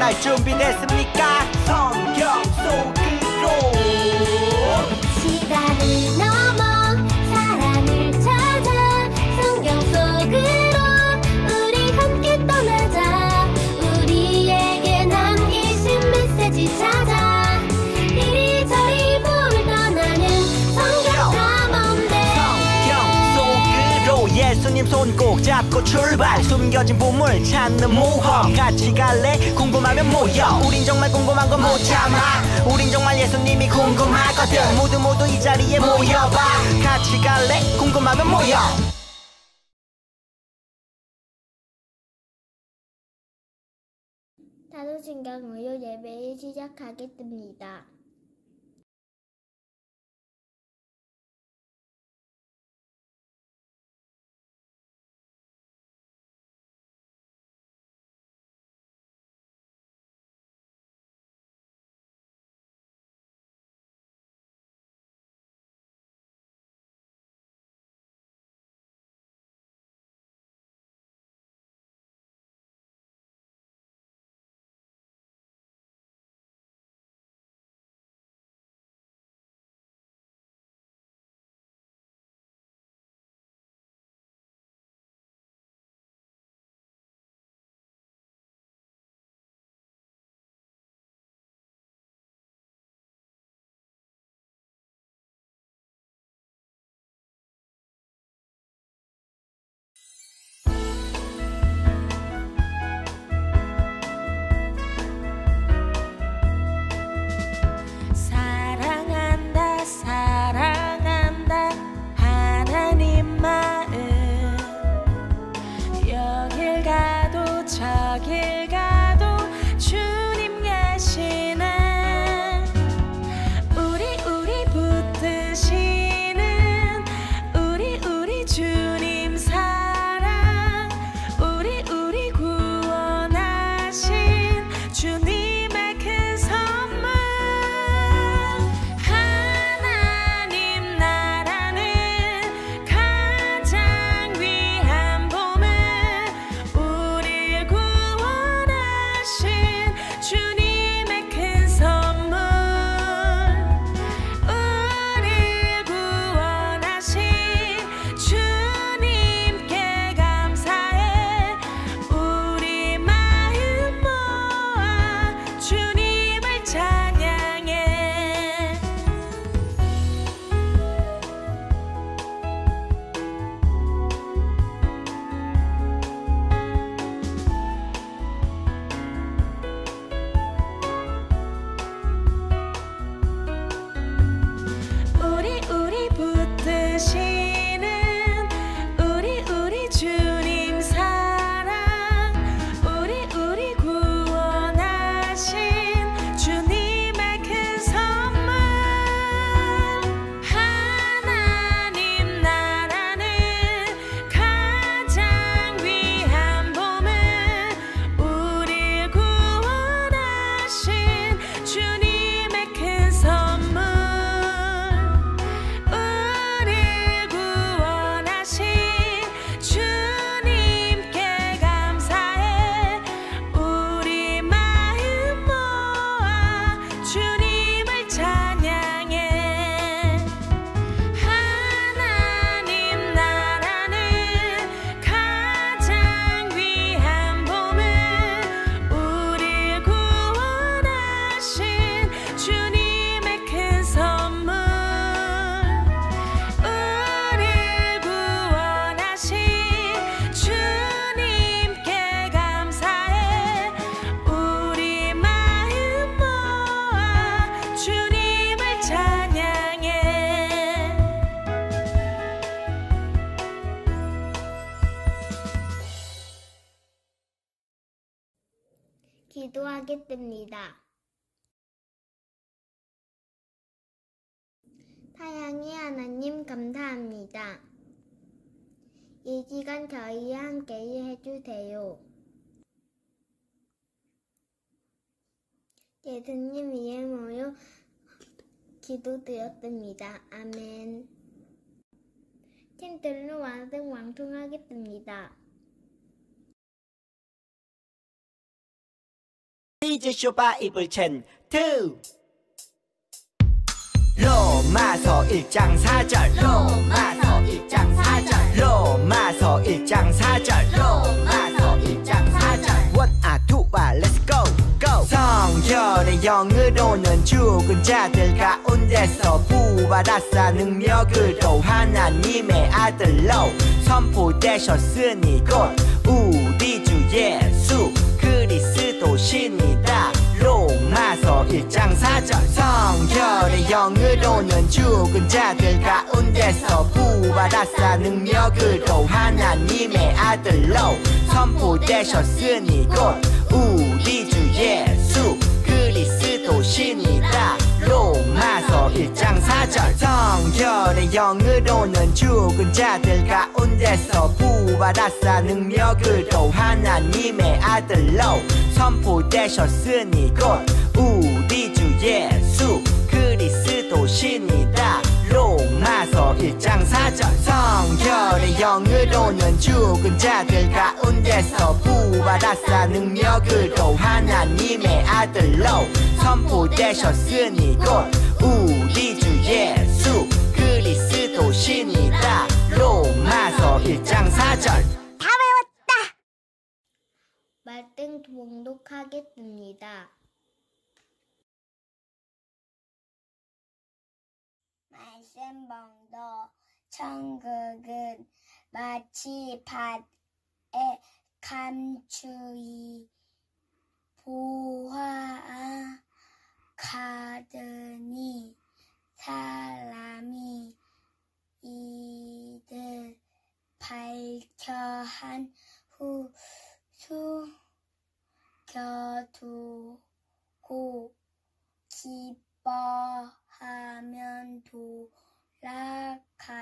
날 준비됐습니까? 성경 속으로 시간을 넘어 사랑을 찾아 성경 속으로 우리 함께 떠나자. 우리에게 남기신 메시지 찾아 이리저리 훑어나는 성경 탐험대. 성경 속으로 예수님 손 꼭 잡고 출발. 숨겨진 보물 찾는 모험. 같이 갈래? 궁금하면 모여. 우린 정말 궁금한 건 못 참아. 우린 정말 예수님이 궁금하거든. 모두 이 자리에 모여봐. 같이 갈래? 궁금하면 모여. 사도신경 무료 예배를 시작하겠습니다. 사랑한다 사랑한다 하나님 마음. 여길 가도 저길 가도 주님 계시네. 우리 붙드시는 우리 주님 사랑. 우리 구원하신 주님의 큰 선물. 하나님 나라는 가장 귀한 보물. 우릴 구원하신 주님의 큰 선물. 우릴 구원하신 주님께 감사해. 우리 마음 모아 주님을 찬양해. 우리 붙드시는 우리 주님 사랑. 우리 구원하신 주님의 큰 선물. 하나님 나라는 가장 귀한 보물. 우릴 구원하신 주님의 큰 선물. 우릴 구원하신 주님께 감사해. 우리 마음 모아 주님을 찬양해. 하나님 나라는 가장 귀한 보물. 우릴 구원하신 주님의 큰 선물. 우릴 구원하신 주님께 감사해. 우리 마음 모아 주님을 찬양해. 기도하겠습니다. 사랑의 하나님 감사합니다. 이 시간 저희와 함께 해주세요. 예수님 이름으로 기도드렸습니다. 아멘. 캔들로 완성하겠습니다. 이제 쇼바이블 챈2 로마서 1장 4절 로마서 1장 4절 로마서 1장 4절 로마서 1장 4절 원아 투아 렛츠 고 성결의 영으로는 죽은 자들 가운데서 부활하사 능력으로 하나님의 아들로 선포되셨으니 곧 우리 주 예수 그리스도시니다 로마서 1장 4절 성결의 영으로는 죽은 자들 가운데서 부활하사 능력으로 하나님의 아들로 선포되셨으니 곧 우리 주 예수 그리스도시니다 로마서 1장 4절 성결의 영으로는 죽은 자들 가운데서 부활하사 능력으로 하나님의 아들로 선포되셨으니 곧 우리 주 예수 그리스도시니다 로마서 1장 4절 성결의 영으로는 죽은 자들 가운데서 부활하사 능력으로 하나님의 아들로 선포되셨으니 곧 우리 주 예수 그리스도시니다 로마서 1장 4절 말씀 봉독하겠습니다. 말씀 봉독. 천국은 마치 밭에 감추이 보화 가더니 사람이 이들 발견한 후 숨겨두고 기뻐하면 돌아가서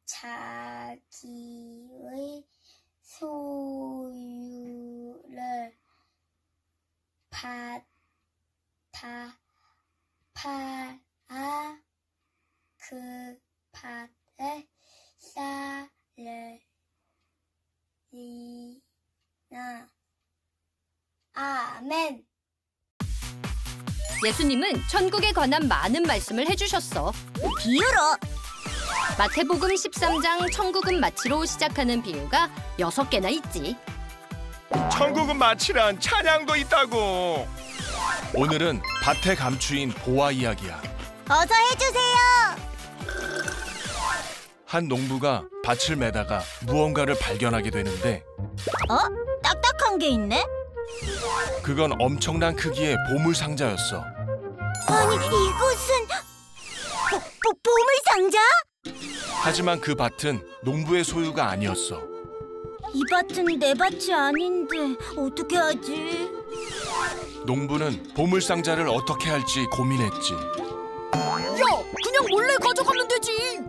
자기의 소유를 팔아 그 밭을 살리나. 아멘. 예수님은 천국에 관한 많은 말씀을 해주셨어. 비유로. 마태복음 13장 천국은 마치로 시작하는 비유가 6개나 있지. 천국은 마치란 찬양도 있다고. 오늘은 밭에 감추인 보화 이야기야. 어서 해주세요. 한 농부가 밭을 매다가 무언가를 발견하게 되는데 딱딱한 게 있네? 그건 엄청난 크기의 보물 상자였어. 아니, 이곳은 보물 상자? 하지만 그 밭은 농부의 소유가 아니었어. 이 밭은 내 밭이 아닌데 어떻게 하지? 농부는 보물 상자를 어떻게 할지 고민했지. 야, 그냥 몰래 가져가면 되지.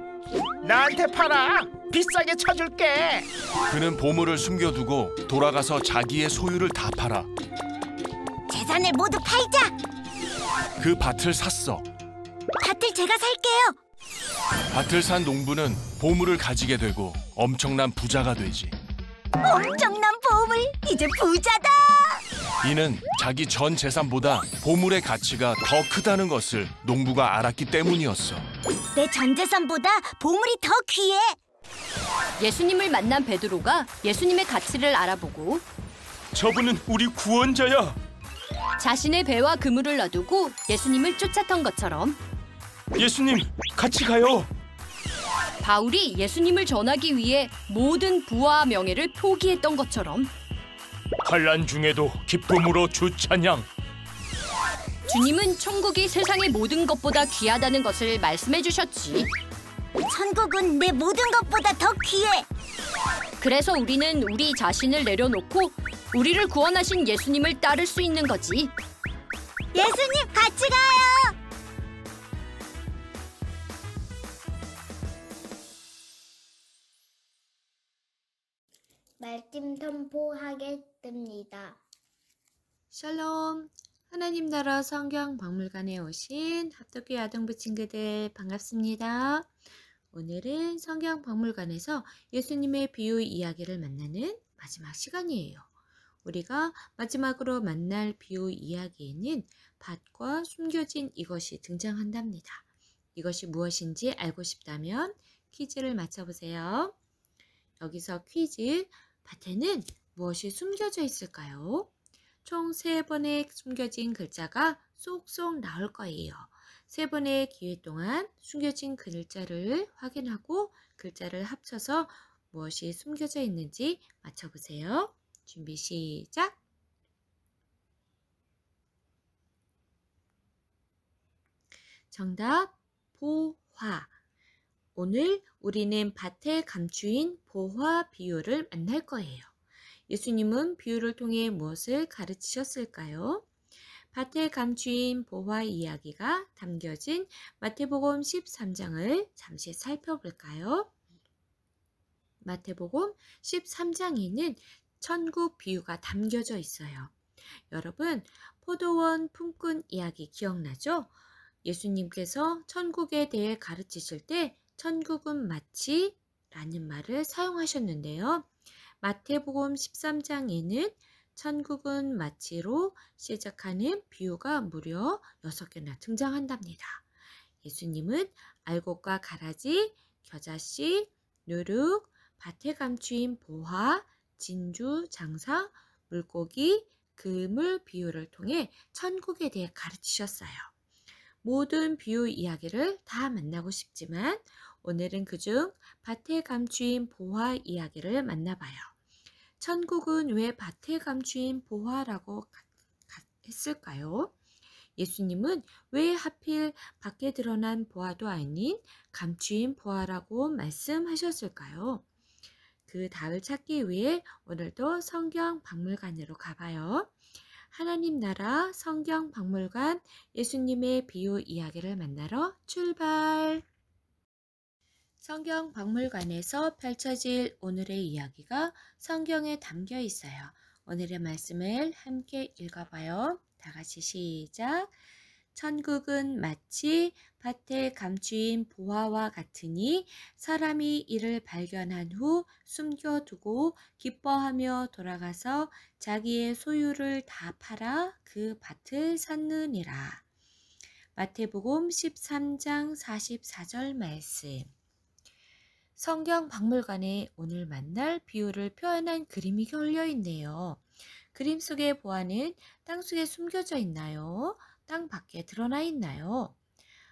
나한테 팔아. 비싸게 쳐줄게. 그는 보물을 숨겨두고 돌아가서 자기의 소유를 다 팔아 재산을 모두 팔자. 그 밭을 샀어. 밭을 제가 살게요. 밭을 산 농부는 보물을 가지게 되고 엄청난 부자가 되지. 엄청난 보물. 이제 부자다. 이는 자기 전 재산보다 보물의 가치가 더 크다는 것을 농부가 알았기 때문이었어. 내 전 재산보다 보물이 더 귀해. 예수님을 만난 베드로가 예수님의 가치를 알아보고 저분은 우리 구원자야. 자신의 배와 그물을 놔두고 예수님을 쫓았던 것처럼 예수님, 같이 가요. 바울이 예수님을 전하기 위해 모든 부와 명예를 포기했던 것처럼 환난 중에도 기쁨으로 주 찬양. 주님은 천국이 세상의 모든 것보다 귀하다는 것을 말씀해 주셨지. 천국은 내 모든 것보다 더 귀해. 그래서 우리는 우리 자신을 내려놓고 우리를 구원하신 예수님을 따를 수 있는 거지. 예수님, 같이 가요. 말씀 선포하겠습니다. 샬롬! 하나님 나라 성경 박물관에 오신 합독교 아동부 친구들 반갑습니다. 오늘은 성경 박물관에서 예수님의 비유 이야기를 만나는 마지막 시간이에요. 우리가 마지막으로 만날 비유 이야기에는 밭과 숨겨진 이것이 등장한답니다. 이것이 무엇인지 알고 싶다면 퀴즈를 맞춰보세요. 여기서 퀴즈, 밭에는 무엇이 숨겨져 있을까요? 총 3번의 숨겨진 글자가 쏙쏙 나올 거예요. 3번의 기회 동안 숨겨진 글자를 확인하고 글자를 합쳐서 무엇이 숨겨져 있는지 맞춰보세요. 준비 시작! 정답, 보화. 오늘 우리는 밭에 감추인 보화 비유를 만날 거예요. 예수님은 비유를 통해 무엇을 가르치셨을까요? 밭에 감추인 보화 이야기가 담겨진 마태복음 13장을 잠시 살펴볼까요? 마태복음 13장에는 천국 비유가 담겨져 있어요. 여러분, 포도원 품꾼 이야기 기억나죠? 예수님께서 천국에 대해 가르치실 때 천국은 마치 라는 말을 사용하셨는데요. 마태복음 13장에는 천국은 마치로 시작하는 비유가 무려 6개나 등장한답니다. 예수님은 알곡과 가라지, 겨자씨, 누룩, 밭에 감추인 보화, 진주, 장사, 물고기, 그물 비유를 통해 천국에 대해 가르치셨어요. 모든 비유 이야기를 다 만나고 싶지만 오늘은 그중 밭에 감추인 보화 이야기를 만나봐요. 천국은 왜 밭에 감추인 보화라고 했을까요? 예수님은 왜 하필 밖에 드러난 보화도 아닌 감추인 보화라고 말씀하셨을까요? 그 답을 찾기 위해 오늘도 성경 박물관으로 가봐요. 하나님 나라 성경 박물관 예수님의 비유 이야기를 만나러 출발! 성경 박물관에서 펼쳐질 오늘의 이야기가 성경에 담겨 있어요. 오늘의 말씀을 함께 읽어봐요. 다 같이 시작! 천국은 마치 밭에 감추인 보화와 같으니 사람이 이를 발견한 후 숨겨두고 기뻐하며 돌아가서 자기의 소유를 다 팔아 그 밭을 샀느니라. 마태복음 13장 44절 말씀. 성경 박물관에 오늘 만날 비유를 표현한 그림이 걸려 있네요. 그림 속의 보화는 땅속에 숨겨져 있나요? 땅 밖에 드러나 있나요?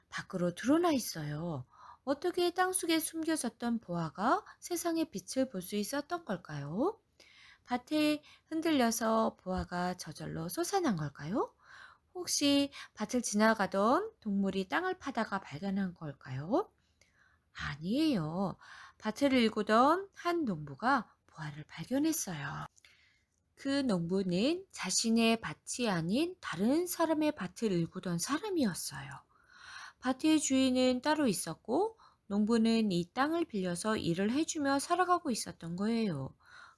밖으로 드러나 있어요. 어떻게 땅속에 숨겨졌던 보화가 세상의 빛을 볼 수 있었던 걸까요? 밭에 흔들려서 보화가 저절로 솟아난 걸까요? 혹시 밭을 지나가던 동물이 땅을 파다가 발견한 걸까요? 아니에요. 밭을 일구던 한 농부가 보화를 발견했어요. 그 농부는 자신의 밭이 아닌 다른 사람의 밭을 일구던 사람이었어요. 밭의 주인은 따로 있었고 농부는 이 땅을 빌려서 일을 해주며 살아가고 있었던 거예요.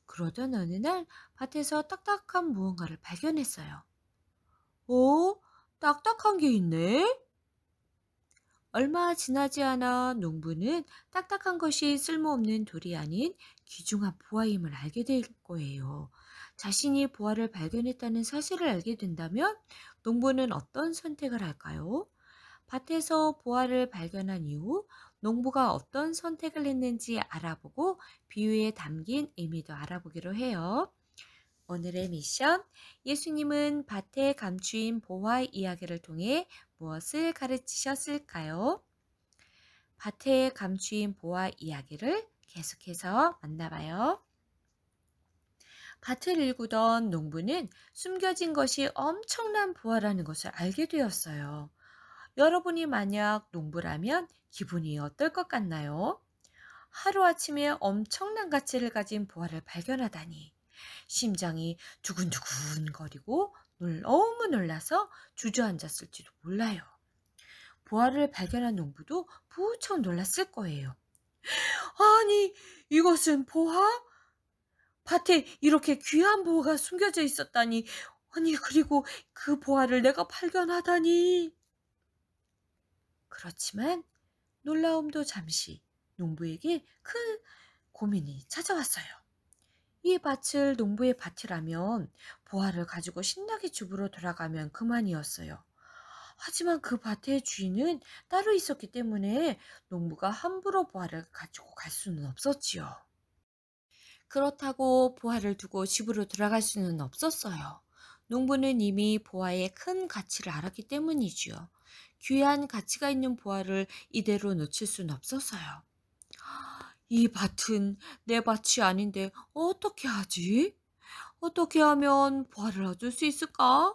그러던 어느 날 밭에서 딱딱한 무언가를 발견했어요. 오, 딱딱한 게 있네? 얼마 지나지 않아 농부는 딱딱한 것이 쓸모없는 돌이 아닌 귀중한 보화임을 알게 될 거예요. 자신이 보화를 발견했다는 사실을 알게 된다면 농부는 어떤 선택을 할까요? 밭에서 보화를 발견한 이후 농부가 어떤 선택을 했는지 알아보고 비유에 담긴 의미도 알아보기로 해요. 오늘의 미션, 예수님은 밭에 감추인 보화 이야기를 통해 무엇을 가르치셨을까요? 밭에 감추인 보화 이야기를 계속해서 만나봐요. 밭을 일구던 농부는 숨겨진 것이 엄청난 보화라는 것을 알게 되었어요. 여러분이 만약 농부라면 기분이 어떨 것 같나요? 하루아침에 엄청난 가치를 가진 보화를 발견하다니. 심장이 두근두근거리고 너무 놀라서 주저앉았을지도 몰라요. 보화를 발견한 농부도 무척 놀랐을 거예요. 아니, 이것은 보화? 밭에 이렇게 귀한 보화가 숨겨져 있었다니. 아니, 그리고 그 보화를 내가 발견하다니. 그렇지만 놀라움도 잠시 농부에게 큰 고민이 찾아왔어요. 이 밭을 농부의 밭이라면 보화를 가지고 신나게 집으로 돌아가면 그만이었어요. 하지만 그 밭의 주인은 따로 있었기 때문에 농부가 함부로 보화를 가지고 갈 수는 없었지요. 그렇다고 보화를 두고 집으로 돌아갈 수는 없었어요. 농부는 이미 보화의 큰 가치를 알았기 때문이지요. 귀한 가치가 있는 보화를 이대로 놓칠 수는 없었어요. 이 밭은 내 밭이 아닌데 어떻게 하지? 어떻게 하면 보화를 얻을 수 있을까?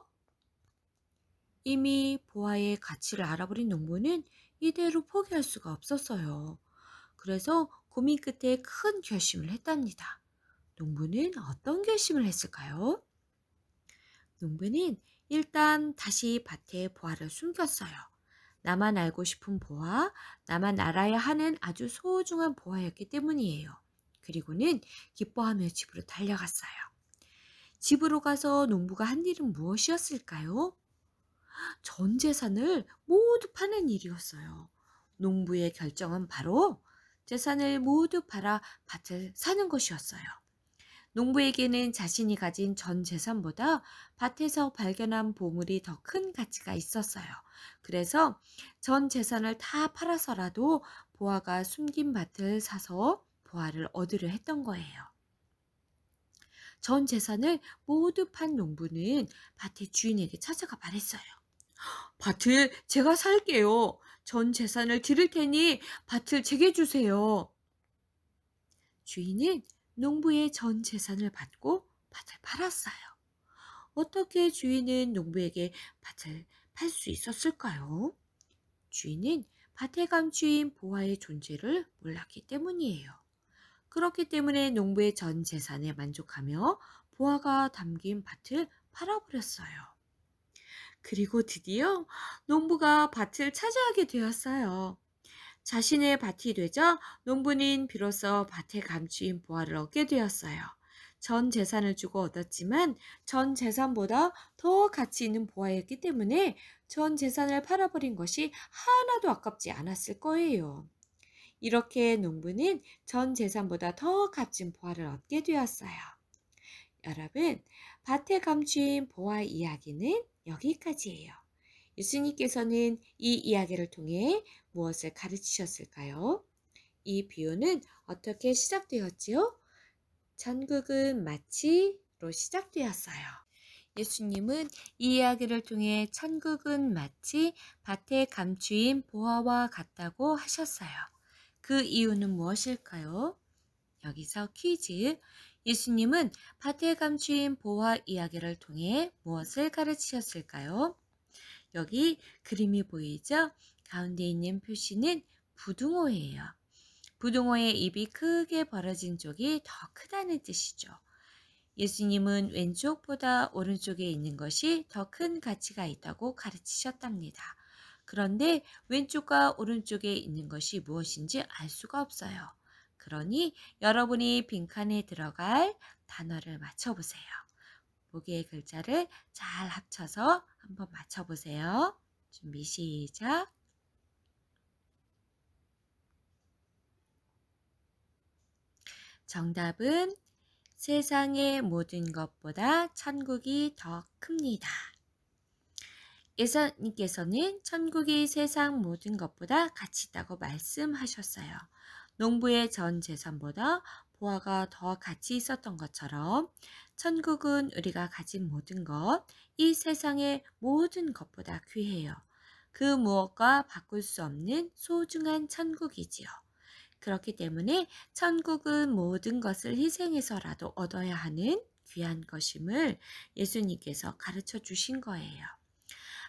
이미 보화의 가치를 알아버린 농부는 이대로 포기할 수가 없었어요. 그래서 고민 끝에 큰 결심을 했답니다. 농부는 어떤 결심을 했을까요? 농부는 일단 다시 밭에 보화를 숨겼어요. 나만 알고 싶은 보화, 나만 알아야 하는 아주 소중한 보화였기 때문이에요. 그리고는 기뻐하며 집으로 달려갔어요. 집으로 가서 농부가 한 일은 무엇이었을까요? 전 재산을 모두 파는 일이었어요. 농부의 결정은 바로 재산을 모두 팔아 밭을 사는 것이었어요. 농부에게는 자신이 가진 전 재산보다 밭에서 발견한 보물이 더 큰 가치가 있었어요. 그래서 전 재산을 다 팔아서라도 보화가 숨긴 밭을 사서 보화를 얻으려 했던 거예요. 전 재산을 모두 판 농부는 밭의 주인에게 찾아가 말했어요. 밭을 제가 살게요. 전 재산을 드릴 테니 밭을 제게 주세요. 주인은 농부의 전 재산을 받고 밭을 팔았어요. 어떻게 주인은 농부에게 밭을 팔 수 있었을까요? 주인은 밭에 감추인 보화의 존재를 몰랐기 때문이에요. 그렇기 때문에 농부의 전 재산에 만족하며 보화가 담긴 밭을 팔아버렸어요. 그리고 드디어 농부가 밭을 차지하게 되었어요. 자신의 밭이 되자 농부는 비로소 밭에 감추인 보화를 얻게 되었어요. 전 재산을 주고 얻었지만 전 재산보다 더 가치 있는 보화였기 때문에 전 재산을 팔아버린 것이 하나도 아깝지 않았을 거예요. 이렇게 농부는 전 재산보다 더 값진 보화를 얻게 되었어요. 여러분, 밭에 감추인 보화 이야기는 여기까지예요. 예수님께서는 이 이야기를 통해 무엇을 가르치셨을까요? 이 비유는 어떻게 시작되었지요? 천국은 마치로 시작되었어요. 예수님은 이 이야기를 통해 천국은 마치 밭에 감추인 보화와 같다고 하셨어요. 그 이유는 무엇일까요? 여기서 퀴즈. 예수님은 밭에 감추인 보화 이야기를 통해 무엇을 가르치셨을까요? 여기 그림이 보이죠? 가운데 있는 표시는 부등호예요. 부등호의 입이 크게 벌어진 쪽이 더 크다는 뜻이죠. 예수님은 왼쪽보다 오른쪽에 있는 것이 더 큰 가치가 있다고 가르치셨답니다. 그런데 왼쪽과 오른쪽에 있는 것이 무엇인지 알 수가 없어요. 그러니 여러분이 빈칸에 들어갈 단어를 맞춰보세요. 보기의 글자를 잘 합쳐서 한번 맞춰보세요. 준비 시작. 정답은 세상의 모든 것보다 천국이 더 큽니다. 예수님께서는 천국이 세상 모든 것보다 가치 있다고 말씀하셨어요. 농부의 전 재산보다 보화가 더 가치 있었던 것처럼 천국은 우리가 가진 모든 것, 이 세상의 모든 것보다 귀해요. 그 무엇과 바꿀 수 없는 소중한 천국이지요. 그렇기 때문에 천국은 모든 것을 희생해서라도 얻어야 하는 귀한 것임을 예수님께서 가르쳐 주신 거예요.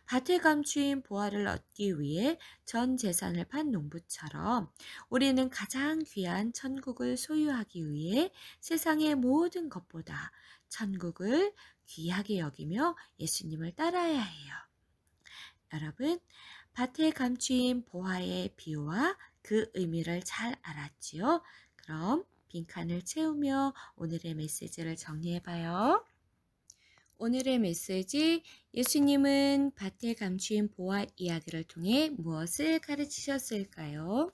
밭에 감추인 보화를 얻기 위해 전 재산을 판 농부처럼 우리는 가장 귀한 천국을 소유하기 위해 세상의 모든 것보다 천국을 귀하게 여기며 예수님을 따라야 해요. 여러분, 밭에 감추인 보화의 비유와 그 의미를 잘 알았지요? 그럼 빈칸을 채우며 오늘의 메시지를 정리해봐요. 오늘의 메시지, 예수님은 밭에 감추인 보화 이야기를 통해 무엇을 가르치셨을까요?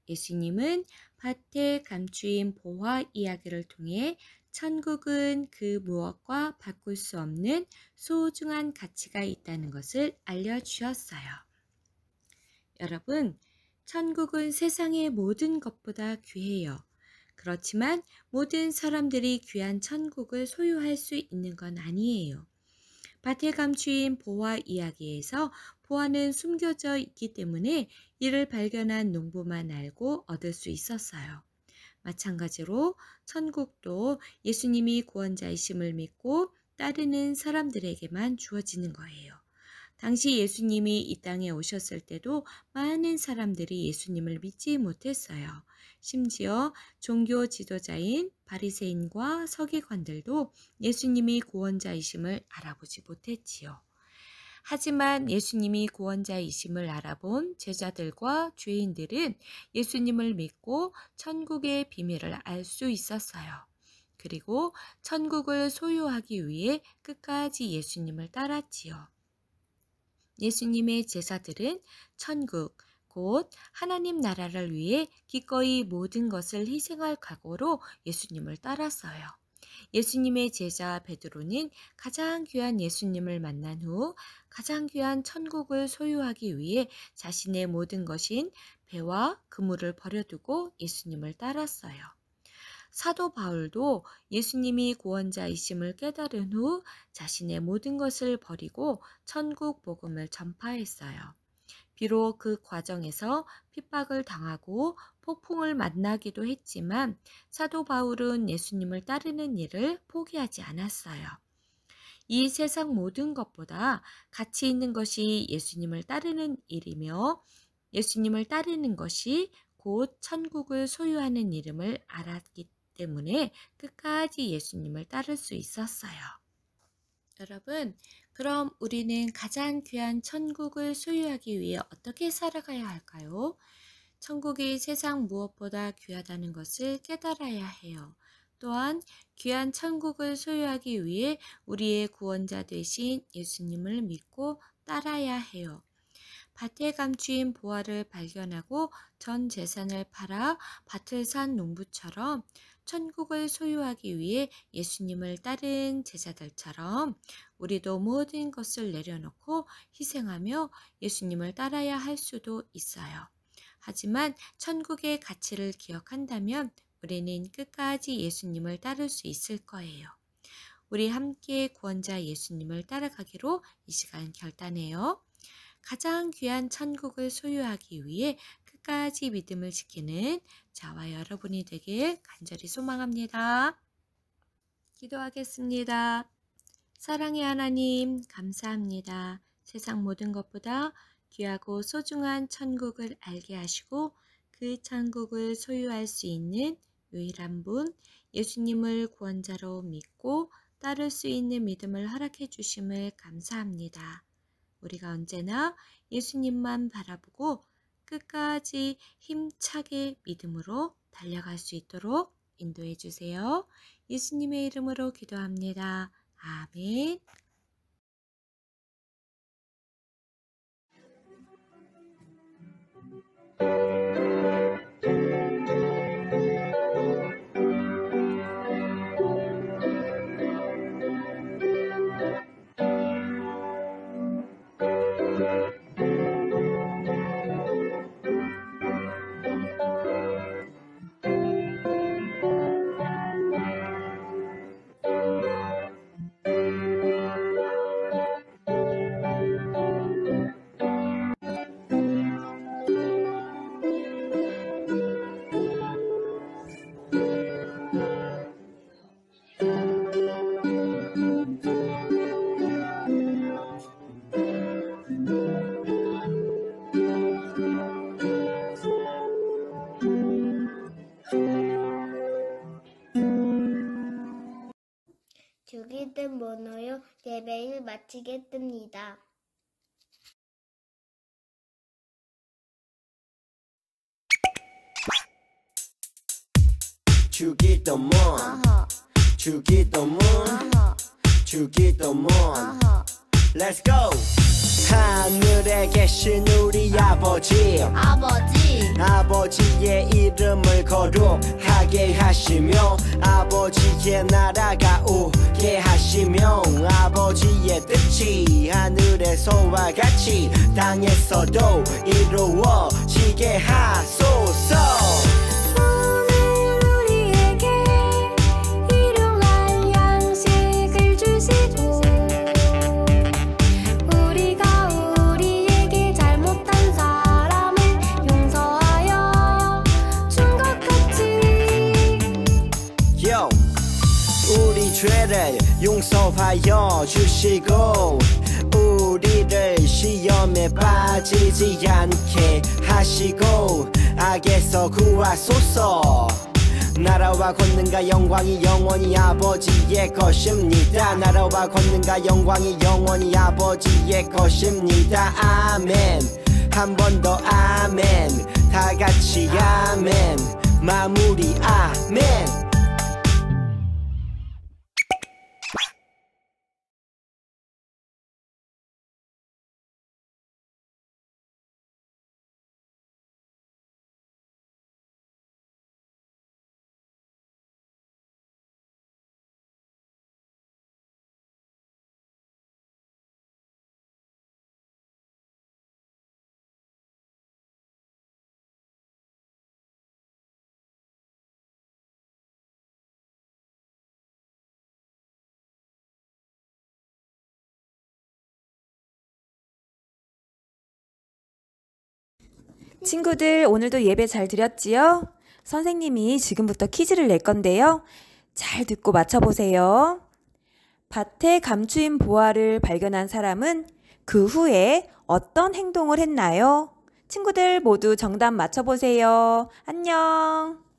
예수님은 밭에 감추인 보화 이야기를 통해 천국은 그 무엇과 바꿀 수 없는 소중한 가치가 있다는 것을 알려주었어요. 여러분, 천국은 세상의 모든 것보다 귀해요. 그렇지만 모든 사람들이 귀한 천국을 소유할 수 있는 건 아니에요. 밭에 감추인 보화 이야기에서 보화는 숨겨져 있기 때문에 이를 발견한 농부만 알고 얻을 수 있었어요. 마찬가지로 천국도 예수님이 구원자이심을 믿고 따르는 사람들에게만 주어지는 거예요. 당시 예수님이 이 땅에 오셨을 때도 많은 사람들이 예수님을 믿지 못했어요. 심지어 종교 지도자인 바리새인과 서기관들도 예수님이 구원자이심을 알아보지 못했지요. 하지만 예수님이 구원자이심을 알아본 제자들과 죄인들은 예수님을 믿고 천국의 비밀을 알 수 있었어요. 그리고 천국을 소유하기 위해 끝까지 예수님을 따랐지요. 예수님의 제자들은 천국, 곧 하나님 나라를 위해 기꺼이 모든 것을 희생할 각오로 예수님을 따랐어요. 예수님의 제자 베드로는 가장 귀한 예수님을 만난 후 가장 귀한 천국을 소유하기 위해 자신의 모든 것인 배와 그물을 버려두고 예수님을 따랐어요. 사도 바울도 예수님이 구원자이심을 깨달은 후 자신의 모든 것을 버리고 천국 복음을 전파했어요. 비록 그 과정에서 핍박을 당하고 폭풍을 만나기도 했지만 사도 바울은 예수님을 따르는 일을 포기하지 않았어요. 이 세상 모든 것보다 가치 있는 것이 예수님을 따르는 일이며 예수님을 따르는 것이 곧 천국을 소유하는 이름을 알았기 때문에 끝까지 예수님을 따를 수 있었어요. 여러분, 그럼 우리는 가장 귀한 천국을 소유하기 위해 어떻게 살아가야 할까요? 천국이 세상 무엇보다 귀하다는 것을 깨달아야 해요. 또한 귀한 천국을 소유하기 위해 우리의 구원자 되신 예수님을 믿고 따라야 해요. 밭에 감추인 보화를 발견하고 전 재산을 팔아 밭을 산 농부처럼 천국을 소유하기 위해 예수님을 따른 제자들처럼 우리도 모든 것을 내려놓고 희생하며 예수님을 따라야 할 수도 있어요. 하지만 천국의 가치를 기억한다면 우리는 끝까지 예수님을 따를 수 있을 거예요. 우리 함께 구원자 예수님을 따라가기로 이 시간 결단해요. 가장 귀한 천국을 소유하기 위해 끝까지 믿음을 지키는 저와 여러분이 되길 간절히 소망합니다. 기도하겠습니다. 사랑의 하나님, 감사합니다. 세상 모든 것보다 귀하고 소중한 천국을 알게 하시고 그 천국을 소유할 수 있는 유일한 분, 예수님을 구원자로 믿고 따를 수 있는 믿음을 허락해 주심을 감사합니다. 우리가 언제나 예수님만 바라보고 끝까지 힘차게 믿음으로 달려갈 수 있도록 인도해 주세요. 예수님의 이름으로 기도합니다. 아멘. 주기든 번호요. 예배를 마치겠습니다. 주기도문 주기도문 주기도문 Let's go 하늘에 계신 우리 아버지 아버지의 이름을 거룩하게 하시며 아버지의 나라가 오게 하시며 아버지의 뜻이 하늘에서와 같이 땅에서도 이루어지게 하소서. 우리 죄를 용서하여 주시고 우리를 시험에 빠지지 않게 하시고 악에서 구하소서. 나라와 권능과 영광이 영원히 아버지의 것입니다. 나라와 권능과 영광이 영원히 아버지의 것입니다. 아멘. 한 번 더 아멘. 다 같이 아멘. 마무리 아멘. 친구들, 오늘도 예배 잘 드렸지요? 선생님이 지금부터 퀴즈를 낼 건데요. 잘 듣고 맞춰보세요. 밭에 감추인 보화를 발견한 사람은 그 후에 어떤 행동을 했나요? 친구들 모두 정답 맞춰보세요. 안녕!